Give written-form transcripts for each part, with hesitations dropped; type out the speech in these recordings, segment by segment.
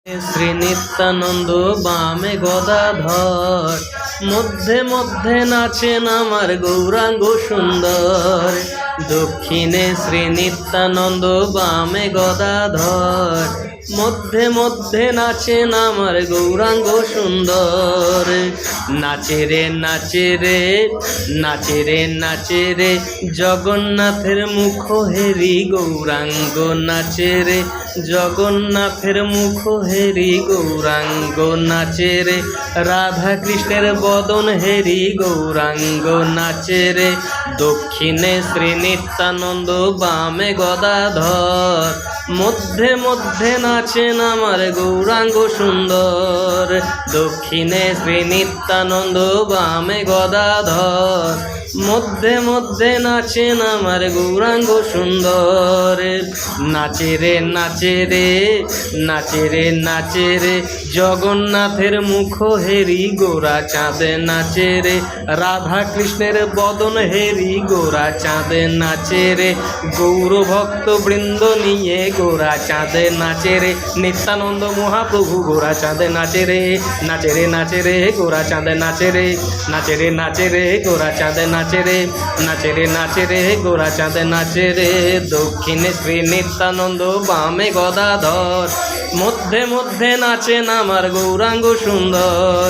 শ্রী নিত্যানন্দ বামে গদাধর, মধ্যে মধ্যে নাচেন আমার গৌরাঙ্গ সুন্দর। দক্ষিণে শ্রী নিত্যানন্দ বামে গদাধর, মধ্যে মধ্যে নাচেন আমার গৌরাঙ্গ সুন্দর। নাচে রে নাচে রে নাচে রে নাচে রে, জগন্নাথের মুখ হেরি গৌরাঙ্গ নাচে রে, জগন্নাথের মুখ হেরি গৌরাঙ্গ নাচে রে, রাধা কৃষ্ণের বদন হেরি গৌরাঙ্গ নাচে রে। দক্ষিণে শ্রী নিত্যানন্দ বামে গদাধর, মধ্যে মধ্যে নাচেন আমার গৌরাঙ্গ সুন্দর। দক্ষিণে শ্রী নিত্যানন্দ বামে গদাধর, মধ্যে মধ্যে নাচেন আমার গৌরাঙ্গ সুন্দর। নাচে রে নাচে রে নাচে রে নাচে রে, জগন্নাথের মুখ হেরি গোরা চাঁদে নাচে রে, রাধা কৃষ্ণের বদন হেরি গোরা চাঁদে নাচে রে। গৌর ভক্ত বৃন্দ নিয়ে গোরা চাঁদে নাচে রে, নিত্যানন্দ মহাপ্রভু গোরা চাঁদে নাচে রে। নাচে রে নাচে রে গোরা চাঁদে নাচে রে, নাচে রে নাচে রে গোরা চাঁদে নাচে রে, নাচে রে নাচে রে গোরা চাঁদে নাচে রে। দক্ষিণে শ্রী নিত্যানন্দ বামে গদাধর, মধ্যে মধ্যে নাচেন আমার গৌরাঙ্গ সুন্দর।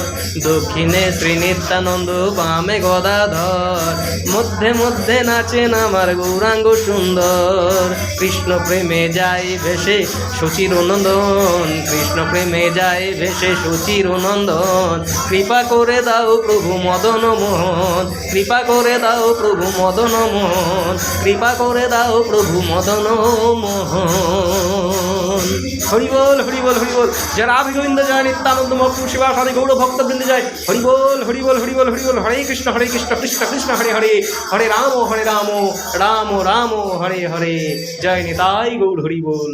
দক্ষিণে শ্রী নিত্যানন্দ বামে গদাধর, মধ্যে মধ্যে নাচেন আমার গৌরাঙ্গ সুন্দর। কৃষ্ণ প্রেমে যায় ভেসে সুচির নন্দন, কৃষ্ণ প্রেমে যায় ভেসে সুচির নন্দন। কৃপা করে দাও প্রভু মদন মোহন, কৃপা করে দাও প্রভু মদন মোহন, কৃপা করে দাও প্রভু মদন মোহন। হরি বল হরি বল হরি বল, যারা রাধা গোবিন্দ যায় নিত্যানন্দ মহাপ্রভু সেবা সাধে গৌর ভক্ত বৃন্দ যায়। হরি বল হরি বল হরি বল হরি বল, হরে কৃষ্ণ কৃষ্ণ কৃষ্ণ হরে হরে, হরে রাম রাম রাম রাম হরে হরে। জয় নিতাই গৌর হরি বল।